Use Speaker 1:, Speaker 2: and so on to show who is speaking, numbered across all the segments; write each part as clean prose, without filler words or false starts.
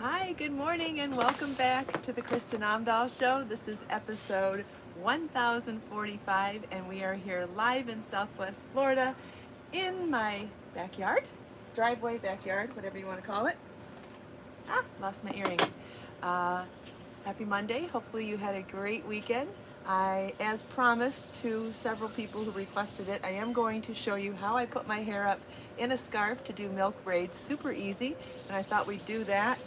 Speaker 1: Hi, good morning, and welcome back to the Kristin Omdahl Show. This is episode 1045, and we are here live in Southwest Florida in my backyard, driveway, backyard, whatever you want to call it. Lost my earring. Uh, Happy Monday. Hopefully you had a great weekend. As promised to several people who requested it, I am going to show you how I put my hair up in a scarf to do milk braids. Super easy, and I thought we'd do that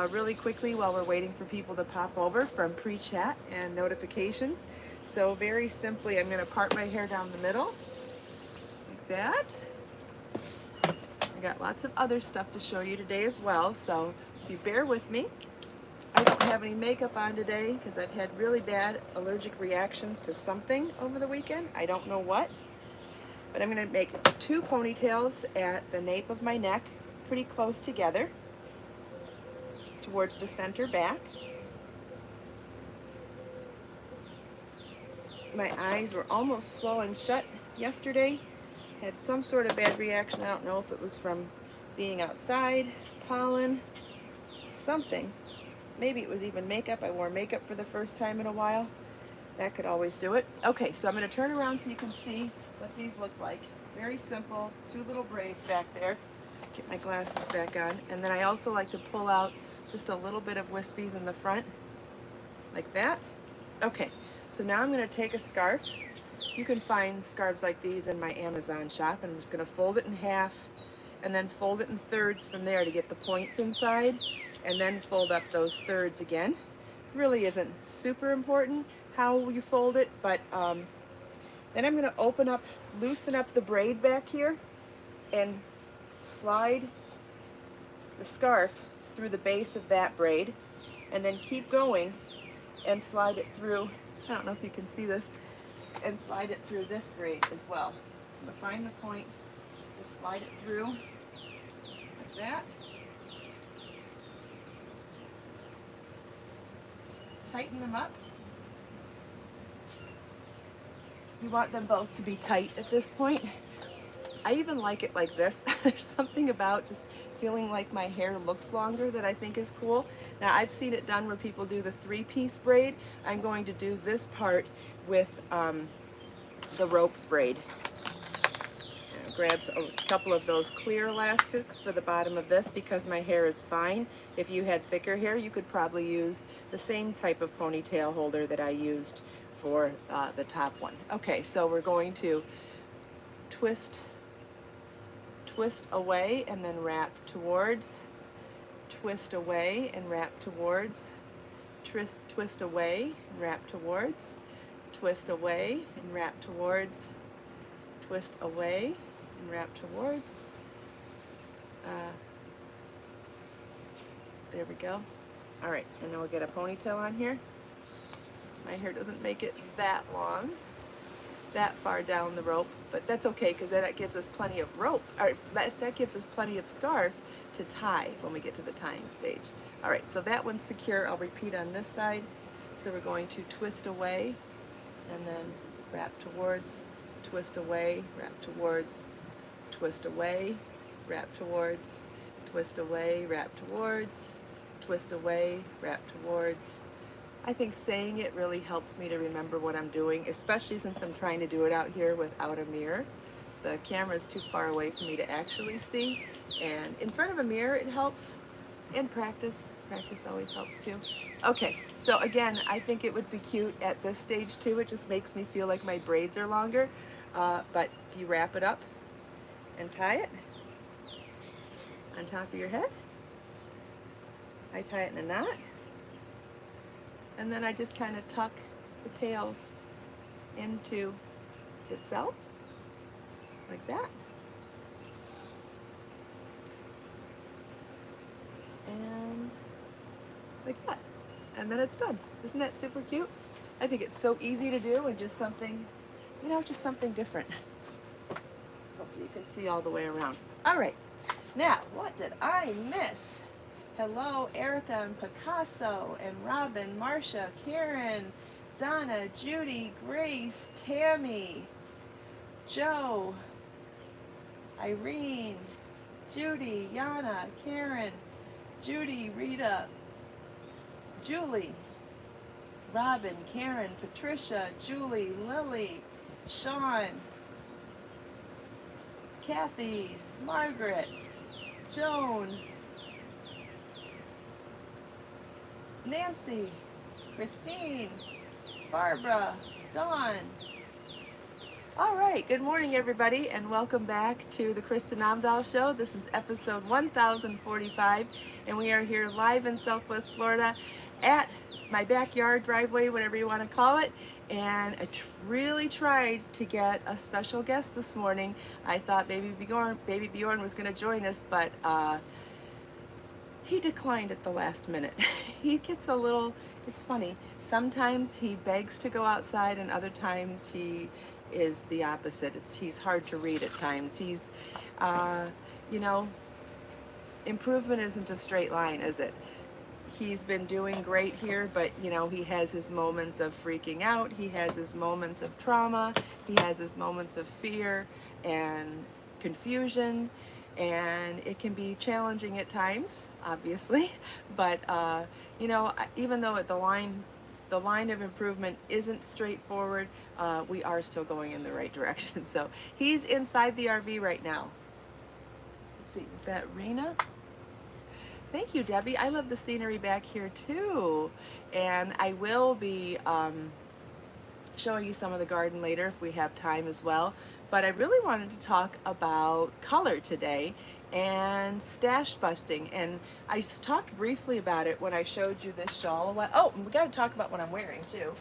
Speaker 1: really quickly while we're waiting for people to pop over from pre-chat and notifications. So very simply, I'm going to part my hair down the middle like that. I got lots of other stuff to show you today as well, so if you bear with me. I don't have any makeup on today because I've had really bad allergic reactions to something over the weekend. I don't know what, but I'm going to make two ponytails at the nape of my neck, pretty close together, towards the center back. My eyes were almost swollen shut yesterday. Had some sort of bad reaction. I don't know if it was from being outside, pollen, something. Maybe it was even makeup. I wore makeup for the first time in a while. That could always do it. Okay, so I'm going to turn around so you can see what these look like. Very simple, two little braids back there. Get my glasses back on. And then I also like to pull out just a little bit of wispies in the front, like that. Okay, so now I'm going to take a scarf. You can find scarves like these in my Amazon shop. And I'm just going to fold it in half and then fold it in thirds from there to get the points inside, and then fold up those thirds again. Really isn't super important how you fold it, but then I'm going to open up, loosen up the braid back here and slide the scarf through the base of that braid, and then keep going and slide it through, I don't know if you can see this, and slide it through this braid as well. So find the point, just slide it through like that. Tighten them up. You want them both to be tight at this point. I even like it like this. There's something about just feeling like my hair looks longer that I think is cool. Now I've seen it done where people do the three-piece braid. I'm going to do this part with the rope braid. Grab a couple of those clear elastics for the bottom of this because my hair is fine. If you had thicker hair, you could probably use the same type of ponytail holder that I used for the top one. Okay, so we're going to twist away and then wrap towards, twist away and wrap towards, twist away and wrap towards, twist away and wrap towards, twist away and wrap towards. There we go. All right, and then we'll get a ponytail on here. My hair doesn't make it that long, that far down the rope, but that's okay because that gives us plenty of rope, or that gives us plenty of scarf to tie when we get to the tying stage. All right, so that one's secure. I'll repeat on this side. So we're going to twist away and then wrap towards, twist away, wrap towards, twist away, wrap towards, twist away, wrap towards, twist away, wrap towards. I think saying it really helps me to remember what I'm doing, especially since I'm trying to do it out here without a mirror. The camera is too far away for me to actually see, and in front of a mirror it helps, and practice always helps too. Okay, so again, I think it would be cute at this stage too. It just makes me feel like my braids are longer, but if you wrap it up and tie it on top of your head, I tie it in a knot, and then I just kind of tuck the tails into itself like that, and like that, and then it's done. Isn't that super cute? I think it's so easy to do, and just something, you know, just something different. Hopefully you can see all the way around. All right, now what did I miss? Hello, Erica and Picasso and Robin, Marcia, Karen, Donna, Judy, Grace, Tammy, Joe, Irene, Judy, Yana, Karen, Judy, Rita, Julie, Robin, Karen, Patricia, Julie, Lily, Sean, Kathy, Margaret, Joan, Nancy, Christine, Barbara, Dawn. All right, good morning everybody and welcome back to the Kristin Omdahl Show. This is episode 1045 and we are here live in Southwest Florida at my backyard, driveway, whatever you want to call it. And I really tried to get a special guest this morning. I thought Baby Bjorn was going to join us, but he declined at the last minute. He gets a little, it's funny, sometimes he begs to go outside and other times he is the opposite. He's hard to read at times. He's, you know, improvement isn't a straight line, is it? He's been doing great here, but you know, he has his moments of freaking out. He has his moments of trauma. He has his moments of fear and confusion, and it can be challenging at times, obviously. But you know, even though the line of improvement isn't straightforward, we are still going in the right direction. So he's inside the RV right now. Let's see, is that Rena? Thank you, Debbie. I love the scenery back here too. And I will be showing you some of the garden later if we have time as well. But I really wanted to talk about color today and stash busting. And I talked briefly about it when I showed you this shawl a while. Oh, we got to talk about what I'm wearing too.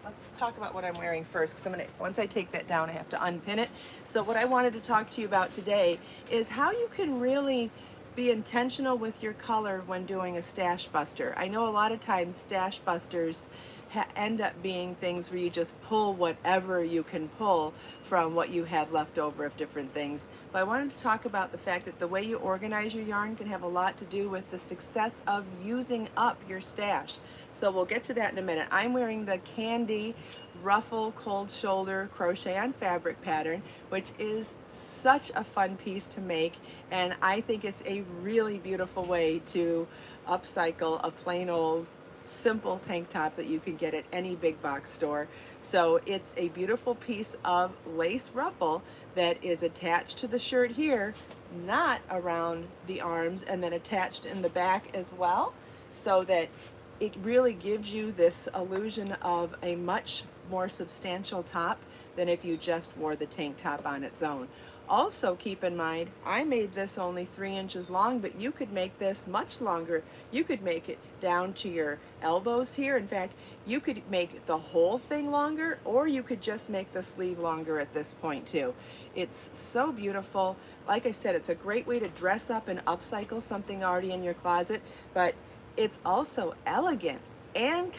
Speaker 1: Let's talk about what I'm wearing first, because once I take that down, I have to unpin it. So what I wanted to talk to you about today is how you can really be intentional with your color when doing a stash buster. I know a lot of times stash busters end up being things where you just pull whatever you can pull from what you have left over of different things. But I wanted to talk about the fact that the way you organize your yarn can have a lot to do with the success of using up your stash. So we'll get to that in a minute. I'm wearing the Candy Ruffle Cold Shoulder Crochet on Fabric pattern, which is such a fun piece to make, and I think it's a really beautiful way to upcycle a plain old simple tank top that you can get at any big box store. So it's a beautiful piece of lace ruffle that is attached to the shirt here, not around the arms, and then attached in the back as well, so that it really gives you this illusion of a much more substantial top than if you just wore the tank top on its own. Also keep in mind, I made this only 3 inches long, but you could make this much longer. You could make it down to your elbows here. In fact, you could make the whole thing longer, or you could just make the sleeve longer at this point too. It's so beautiful. Like I said, it's a great way to dress up and upcycle something already in your closet, but it's also elegant and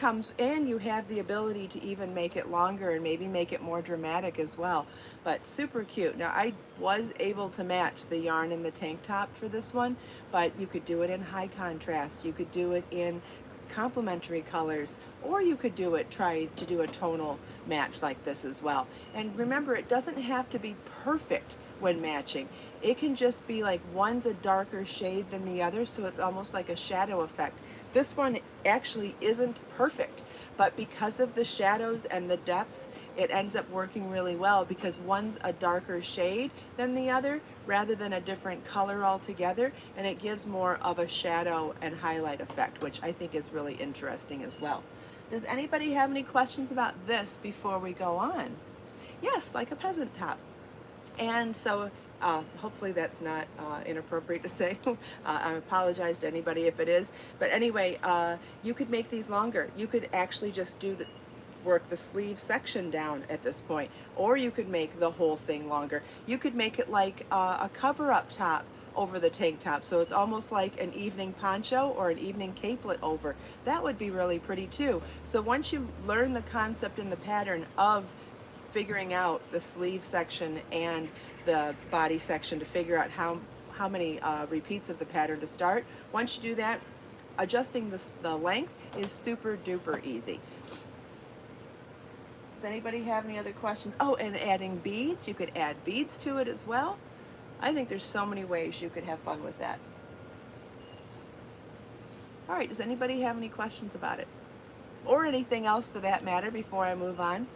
Speaker 1: you have the ability to even make it longer and maybe make it more dramatic as well. But super cute. Now I was able to match the yarn in the tank top for this one, but you could do it in high contrast. You could do it in complementary colors, or you could try to do a tonal match like this as well. And remember, it doesn't have to be perfect when matching. It can just be like one's a darker shade than the other, so it's almost like a shadow effect. This one actually isn't perfect, but because of the shadows and the depths, it ends up working really well because one's a darker shade than the other rather than a different color altogether, and it gives more of a shadow and highlight effect, which I think is really interesting as well. Does anybody have any questions about this before we go on? Yes, like a peasant top. And so hopefully that's not inappropriate to say. I apologize to anybody if it is. But anyway, you could make these longer. You could actually just work the sleeve section down at this point, or you could make the whole thing longer. You could make it like a cover-up top over the tank top, so it's almost like an evening poncho or an evening capelet over. That would be really pretty too. So once you learn the concept and the pattern of figuring out the sleeve section and the body section to figure out how many repeats of the pattern to start, once you do that, adjusting the length is super duper easy. Does anybody have any other questions? Oh, and adding beads, you could add beads to it as well. I think there's so many ways you could have fun with that. All right, does anybody have any questions about it? Or anything else for that matter before I move on?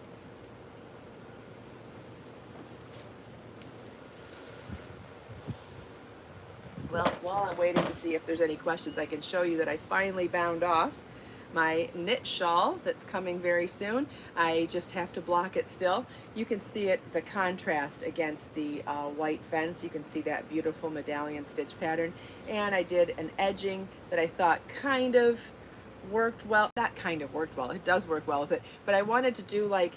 Speaker 1: Well, while I'm waiting to see if there's any questions, I can show you that I finally bound off my knit shawl that's coming very soon. I just have to block it still. You can see it, the contrast against the white fence. You can see that beautiful medallion stitch pattern. And I did an edging that I thought kind of worked well. Not kind of worked well, it does work well with it. But I wanted to do like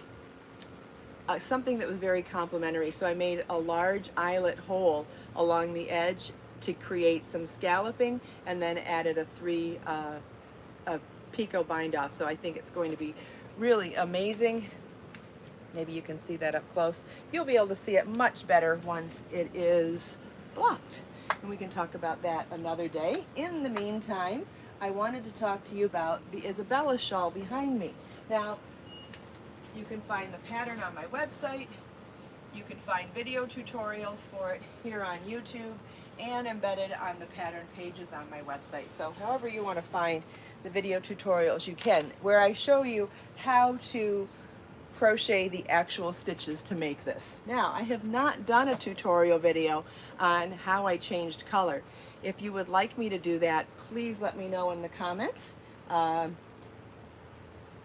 Speaker 1: something that was very complimentary. So I made a large eyelet hole along the edge to create some scalloping, and then added a picot bind off. So I think it's going to be really amazing. Maybe you can see that up close. You'll be able to see it much better once it is blocked. And we can talk about that another day. In the meantime, I wanted to talk to you about the Isabella shawl behind me. Now, you can find the pattern on my website. You can find video tutorials for it here on YouTube and embedded on the pattern pages on my website. So however you want to find the video tutorials, you can, where I show you how to crochet the actual stitches to make this. Now, I have not done a tutorial video on how I changed color. If you would like me to do that, please let me know in the comments.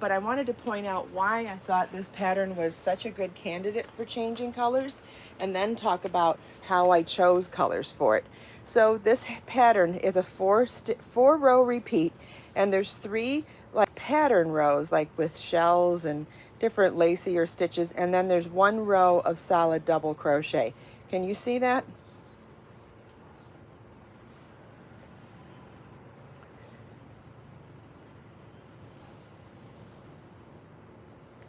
Speaker 1: But I wanted to point out why I thought this pattern was such a good candidate for changing colors, and then talk about how I chose colors for it. So this pattern is a four row repeat, and there's 3 like pattern rows, like with shells and different lacier stitches, and then there's 1 row of solid double crochet. Can you see that?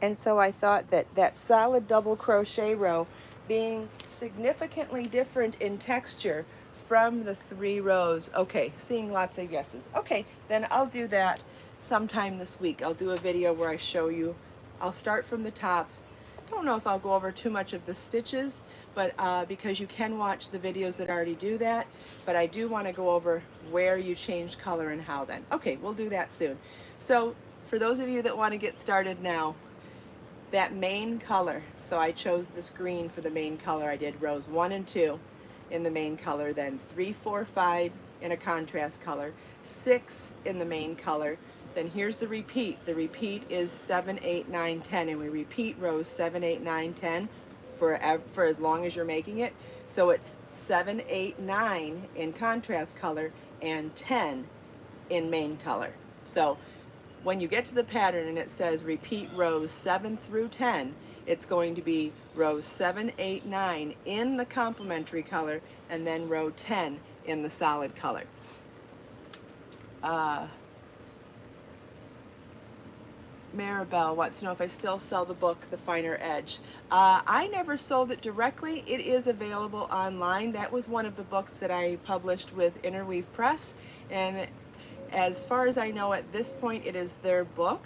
Speaker 1: And so I thought that that solid double crochet row being significantly different in texture from the 3 rows. Okay, seeing lots of yeses. Okay, then I'll do that sometime this week. I'll do a video where I show you. I'll start from the top. Don't know if I'll go over too much of the stitches, but because you can watch the videos that already do that, but I do want to go over where you change color and how then. Okay, we'll do that soon. So for those of you that want to get started now, that main color, so I chose this green for the main color. I did rows 1 and 2 in the main color, then 3, 4, 5 in a contrast color, 6 in the main color. Then here's the repeat. The repeat is 7, 8, 9, 10, and we repeat rows 7, 8, 9, 10 for as long as you're making it. So it's 7, 8, 9 in contrast color and 10 in main color. So when you get to the pattern and it says repeat rows 7 through 10, it's going to be rows 7, 8, 9 in the complementary color, and then row 10 in the solid color. Maribel wants to know if I still sell the book, The Finer Edge. I never sold it directly. It is available online. That was one of the books that I published with Interweave Press, and as far as I know at this point, it is their book.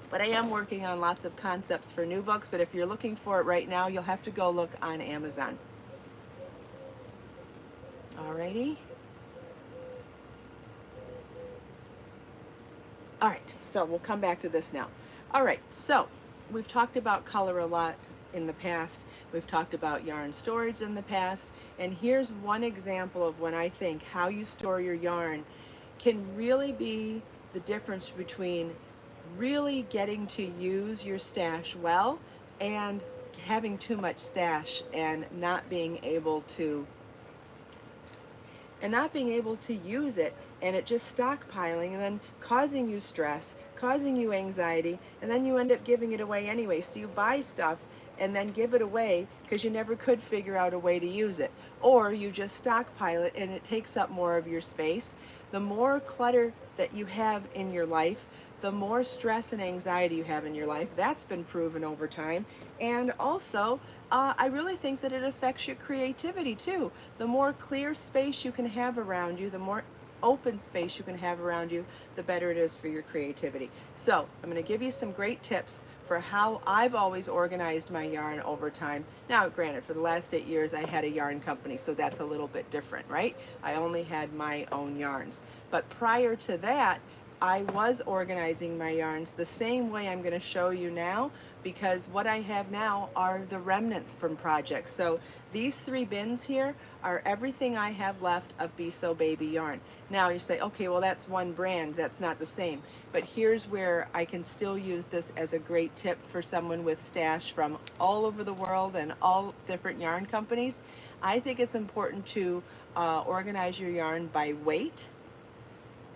Speaker 1: But I am working on lots of concepts for new books, but if you're looking for it right now, you'll have to go look on Amazon. Alrighty. All right, so we'll come back to this now. All right, so we've talked about color a lot in the past. We've talked about yarn storage in the past, and here's one example of when I think how you store your yarn can really be the difference between really getting to use your stash well and having too much stash and not being able to use it, and it just stockpiling and then causing you stress, causing you anxiety, and then you end up giving it away anyway. So you buy stuff and then give it away because you never could figure out a way to use it, or you just stockpile it and it takes up more of your space. The more clutter that you have in your life, the more stress and anxiety you have in your life. That's been proven over time. And also, I really think that it affects your creativity too. The more clear space you can have around you, the more open space you can have around you, the better it is for your creativity. So I'm going to give you some great tips for how I've always organized my yarn over time. Now, granted, for the last 8 years I had a yarn company, so that's a little bit different, right? I only had my own yarns. But prior to that, I was organizing my yarns the same way I'm going to show you now, because what I have now are the remnants from projects. So these 3 bins here are everything I have left of Be So Baby yarn. Now you say, okay, well that's one brand, that's not the same. But here's where I can still use this as a great tip for someone with stash from all over the world and all different yarn companies. I think it's important to organize your yarn by weight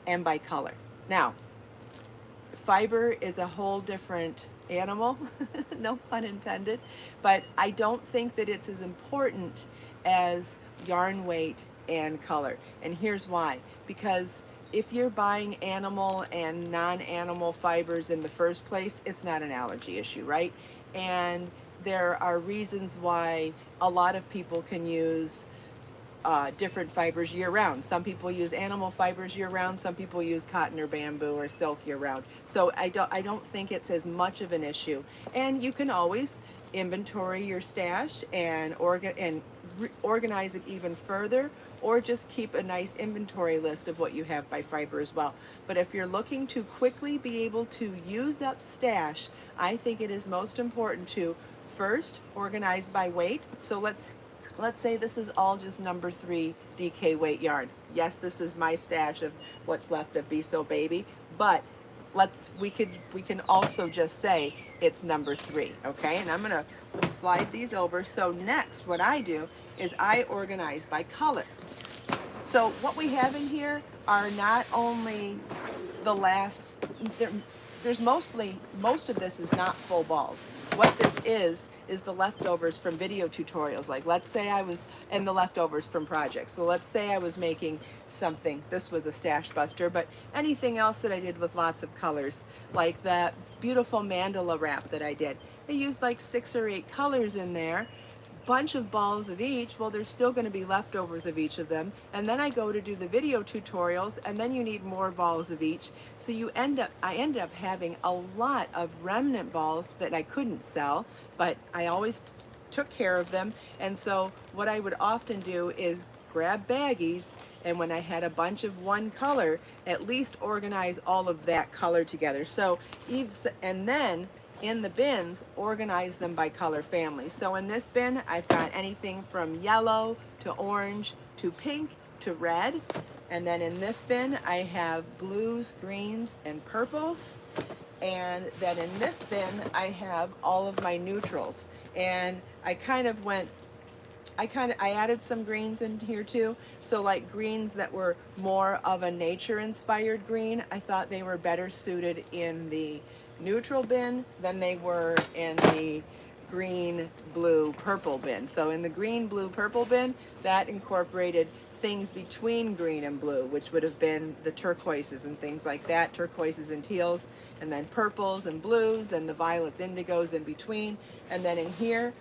Speaker 1: and by color. Now, fiber is a whole different animal, no pun intended, but I don't think that it's as important as yarn weight and color. And here's why. Because if you're buying animal and non-animal fibers in the first place, it's not an allergy issue, right? And there are reasons why a lot of people can use different fibers year-round. Some people use animal fibers year-round. Some people use cotton or bamboo or silk year-round. So I don't think it's as much of an issue. And you can always inventory your stash and organize it even further, or just keep a nice inventory list of what you have by fiber as well. But if you're looking to quickly be able to use up stash, I think it is most important to first organize by weight. So let's say this is all just number 3 DK weight yarn. Yes, this is my stash of what's left of Be So Baby, but we can also just say it's number 3, okay? And I'm gonna slide these over. So next, what I do is I organize by color. So what we have in here are not only the last, there's most of this is not full balls. What this is the leftovers from video tutorials. Like let's say and the leftovers from projects. So let's say I was making something, this was a stash buster, but anything else that I did with lots of colors, like that beautiful mandala wrap that I did. I used like 6 or 8 colors in there, bunch of balls of each. Well, there's still going to be leftovers of each of them, and then I go to do the video tutorials, and then you need more balls of each. So I end up having a lot of remnant balls that I couldn't sell, but I always took care of them. And so what I would often do is grab baggies, and when I had a bunch of one color, at least organize all of that color together. So and then in the bins, organize them by color family. So in this bin, I've got anything from yellow to orange to pink to red. And then in this bin, I have blues, greens, and purples. And then in this bin, I have all of my neutrals. And I added some greens in here too. So like greens that were more of a nature-inspired green, I thought they were better suited in the neutral bin than they were in the green, blue, purple bin. So in the green, blue, purple bin, that incorporated things between green and blue, which would have been the turquoises and things like that, turquoises and teals, and then purples and blues and the violets, indigos in between. And then in here,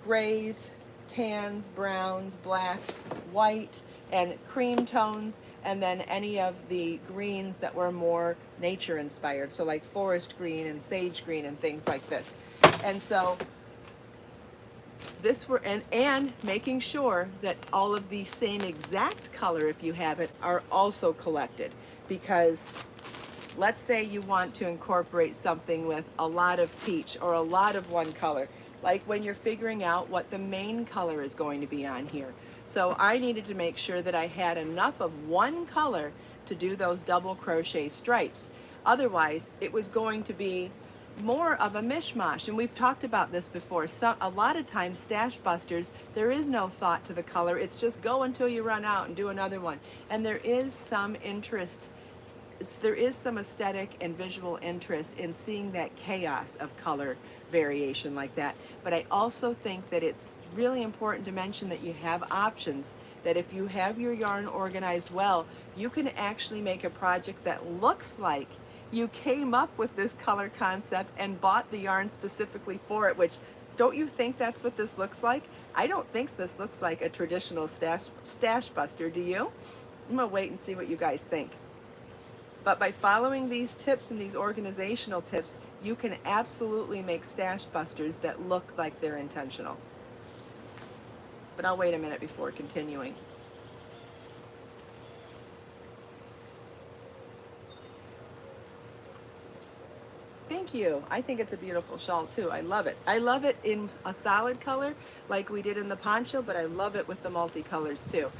Speaker 1: grays, tans, browns, blacks, white, and cream tones, and then any of the greens that were more nature inspired, so like forest green and sage green and things like this. And so and making sure that all of the same exact color, if you have it, are also collected. Because let's say you want to incorporate something with a lot of peach or a lot of one color, like when you're figuring out what the main color is going to be on here. So I needed to make sure that I had enough of one color to do those double crochet stripes. Otherwise, it was going to be more of a mishmash. And we've talked about this before. A lot of times, stash busters, there is no thought to the color. It's just go until you run out and do another one. And there is some interest, there is some aesthetic and visual interest in seeing that chaos of color variation like that. But I also think that it's really important to mention that you have options, that if you have your yarn organized well, you can actually make a project that looks like you came up with this color concept and bought the yarn specifically for it, which, don't you think that's what this looks like? I don't think this looks like a traditional stash buster, do you? I'm gonna wait and see what you guys think. But by following these tips and these organizational tips, you can absolutely make stash busters that look like they're intentional. But I'll wait a minute before continuing. Thank you. I think it's a beautiful shawl too. I love it. I love it in a solid color like we did in the poncho, but I love it with the multicolors too.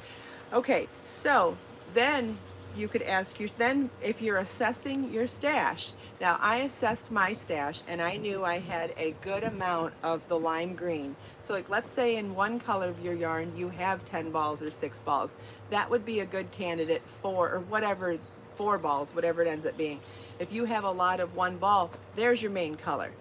Speaker 1: Okay, so then you could ask then if you're assessing your stash. Now I assessed my stash and I knew I had a good amount of the lime green. So like let's say in one color of your yarn you have 10 balls or 6 balls. That would be a good candidate for, or whatever, 4 balls, whatever it ends up being. If you have a lot of one ball, there's your main color.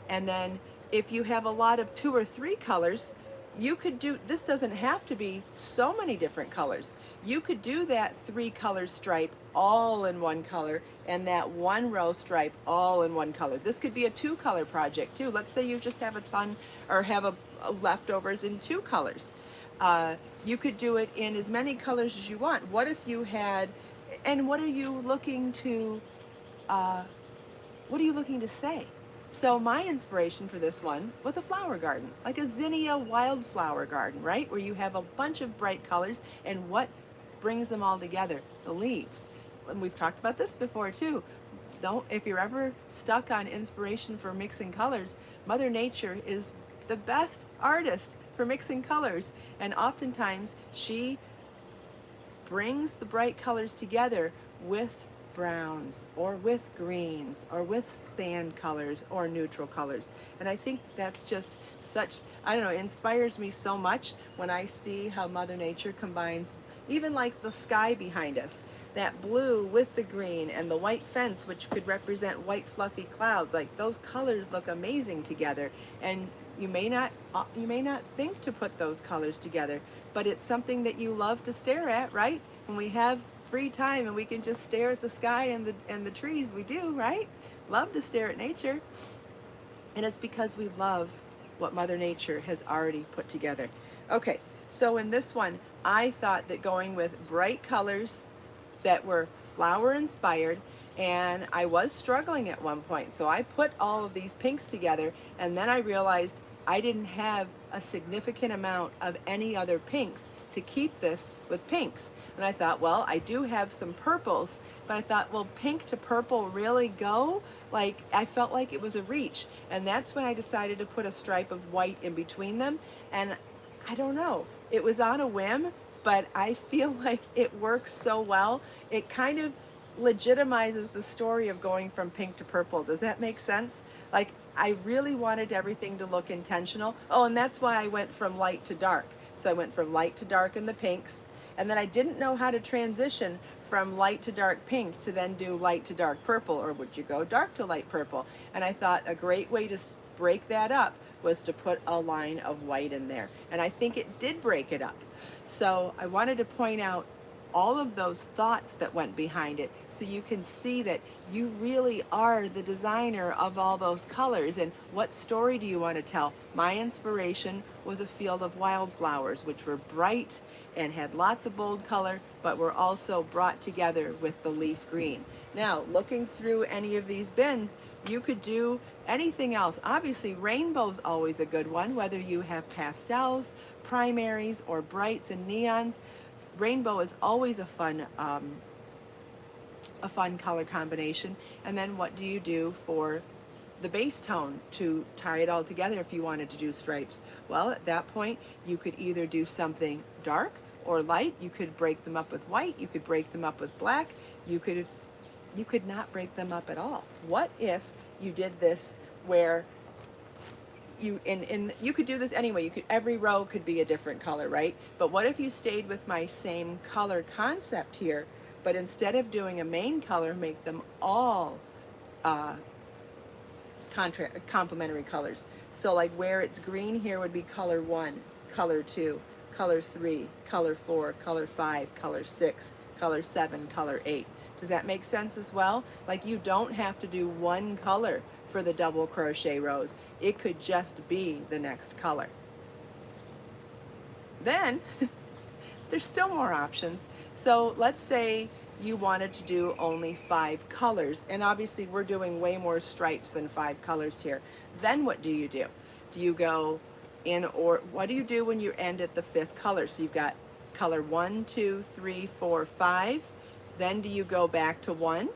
Speaker 1: And then if you have a lot of 2 or 3 colors, you could do, this doesn't have to be so many different colors. You could do that 3 color stripe all in one color and that 1 row stripe all in one color. This could be a 2 color project too. Let's say you just have a ton or have a leftovers in 2 colors. You could do it in as many colors as you want. What if you had, and what are you looking to say? So my inspiration for this one was a flower garden, like a zinnia wildflower garden, right? Where you have a bunch of bright colors, and what brings them all together? The leaves. And we've talked about this before too. If you're ever stuck on inspiration for mixing colors, Mother Nature is the best artist for mixing colors. And oftentimes she brings the bright colors together with browns or with greens or with sand colors or neutral colors. And I think that's just such, I don't know, it inspires me so much when I see how Mother Nature combines, even like the sky behind us, that blue with the green and the white fence, which could represent white fluffy clouds. Like those colors look amazing together. And you may not think to put those colors together, but it's something that you love to stare at, right? When we have free time and we can just stare at the sky and the trees, we do, right? Love to stare at nature. And it's because we love what Mother Nature has already put together. Okay, so in this one, I thought that going with bright colors that were flower inspired, and I was struggling at one point, so I put all of these pinks together, and then I realized I didn't have a significant amount of any other pinks to keep this with pinks. And I thought, well, I do have some purples, but I thought, well, pink to purple really go? Like, I felt like it was a reach. And that's when I decided to put a stripe of white in between them. And I don't know, it was on a whim, but I feel like it works so well. It kind of legitimizes the story of going from pink to purple. Does that make sense? Like, I really wanted everything to look intentional. Oh, and that's why I went from light to dark. So I went from light to dark in the pinks, and then I didn't know how to transition from light to dark pink to then do light to dark purple, or would you go dark to light purple? And I thought a great way to break that up was to put a line of white in there. And I think it did break it up. So I wanted to point out all of those thoughts that went behind it, so you can see that you really are the designer of all those colors. And what story do you want to tell? My inspiration was a field of wildflowers, which were bright and had lots of bold color, but were also brought together with the leaf green. Now, looking through any of these bins, you could do anything else. Obviously, rainbow's always a good one, whether you have pastels, primaries, or brights and neons. Rainbow is always a fun color combination. And then what do you do for the base tone to tie it all together if you wanted to do stripes? Well, at that point, you could either do something dark or light. You could break them up with white. You could break them up with black. You could not break them up at all. What if you did this where you could do this anyway. Every row could be a different color, right? But what if you stayed with my same color concept here, but instead of doing a main color, make them all complementary colors. So like where it's green here would be color 1, color 2, color 3, color 4, color 5, color 6, color 7, color 8. Does that make sense as well? Like you don't have to do one color for the double crochet rows. It could just be the next color. Then there's still more options. So let's say you wanted to do only 5 colors, and obviously we're doing way more stripes than 5 colors here. Then what do you do? Do you go in, or what do you do when you end at the 5th color? So you've got color 1, 2, 3, 4, 5. Then do you go back to 1?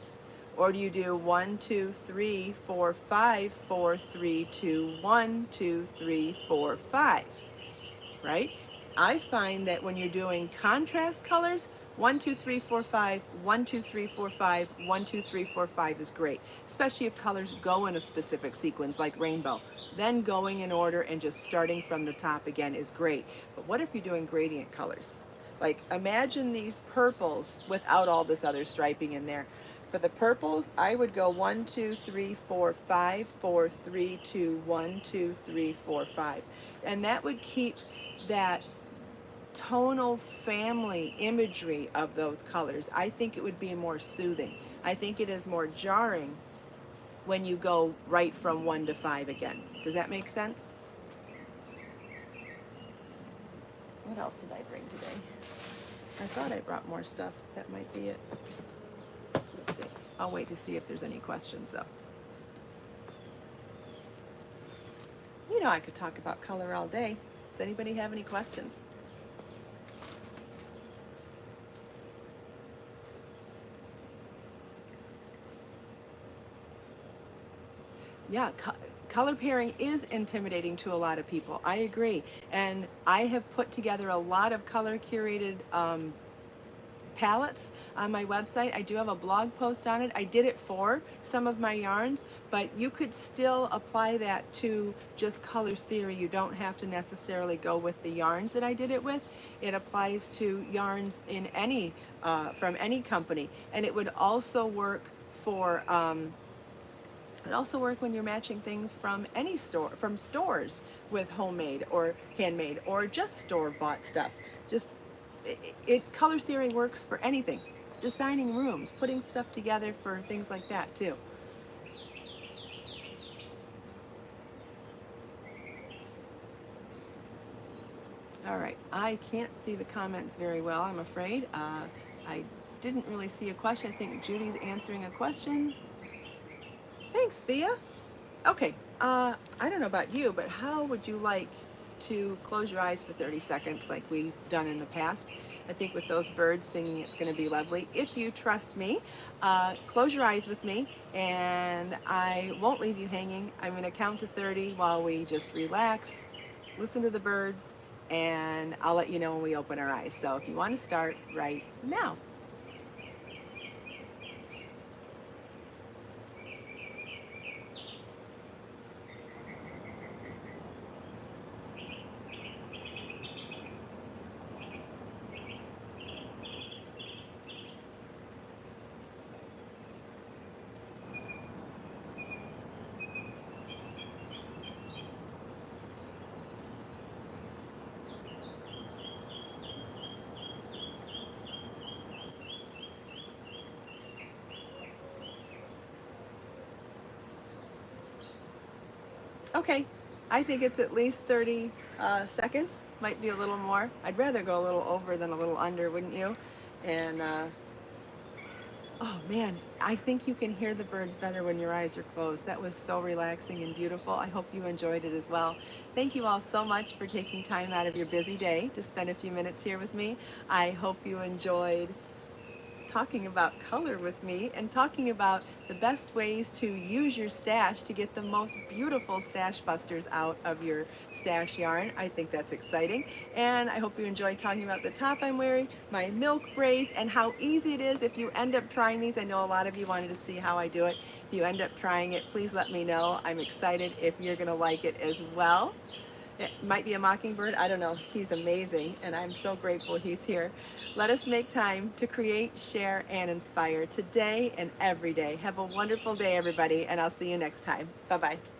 Speaker 1: Or do you do 1, 2, 3, 4, 5, 4, 3, 2, 1, 2, 3, 4, 5, right? I find that when you're doing contrast colors, 1, 2, 3, 4, 5, 1, 2, 3, 4, 5, 1, 2, 3, 4, 5 is great, especially if colors go in a specific sequence like rainbow. Then going in order and just starting from the top again is great. But what if you're doing gradient colors? Like imagine these purples without all this other striping in there. For the purples, I would go 1, 2, 3, 4, 5, 4, 3, 2, 1, 2, 3, 4, 5. And that would keep that tonal family imagery of those colors. I think it would be more soothing. I think it is more jarring when you go right from 1 to 5 again. Does that make sense? What else did I bring today? I thought I brought more stuff. That might be it. Let's see. I'll wait to see if there's any questions though. You know I could talk about color all day. Does anybody have any questions? Yeah, color pairing is intimidating to a lot of people. I agree. And I have put together a lot of color curated palettes on my website. I do have a blog post on it. I did it for some of my yarns, but you could still apply that to just color theory. You don't have to necessarily go with the yarns that I did it with. It applies to yarns in any, from any company. And it would also work for, it also work when you're matching things from any store, from stores with homemade or handmade or just store-bought stuff. Just color theory works for anything. Designing rooms, putting stuff together for things like that too. All right, I can't see the comments very well, I'm afraid. I didn't really see a question. I think Judy's answering a question. Thanks, Thea. Okay, I don't know about you, but how would you like to close your eyes for 30 seconds like we've done in the past? I think with those birds singing, it's going to be lovely. If you trust me, close your eyes with me, and I won't leave you hanging. I'm going to count to 30 while we just relax, listen to the birds, and I'll let you know when we open our eyes. So if you want to start right now. Okay, I think it's at least 30 seconds, might be a little more. I'd rather go a little over than a little under, wouldn't you? And oh man, I think you can hear the birds better when your eyes are closed. That was so relaxing and beautiful. I hope you enjoyed it as well. Thank you all so much for taking time out of your busy day to spend a few minutes here with me. I hope you enjoyed talking about color with me and talking about the best ways to use your stash to get the most beautiful stash busters out of your stash yarn. I think that's exciting. And I hope you enjoyed talking about the top I'm wearing, my milk braids, and how easy it is if you end up trying these. I know a lot of you wanted to see how I do it. If you end up trying it, please let me know. I'm excited if you're gonna like it as well. It might be a mockingbird, I don't know. He's amazing, and I'm so grateful he's here. Let us make time to create, share, and inspire today and every day. Have a wonderful day, everybody, and I'll see you next time. Bye-bye.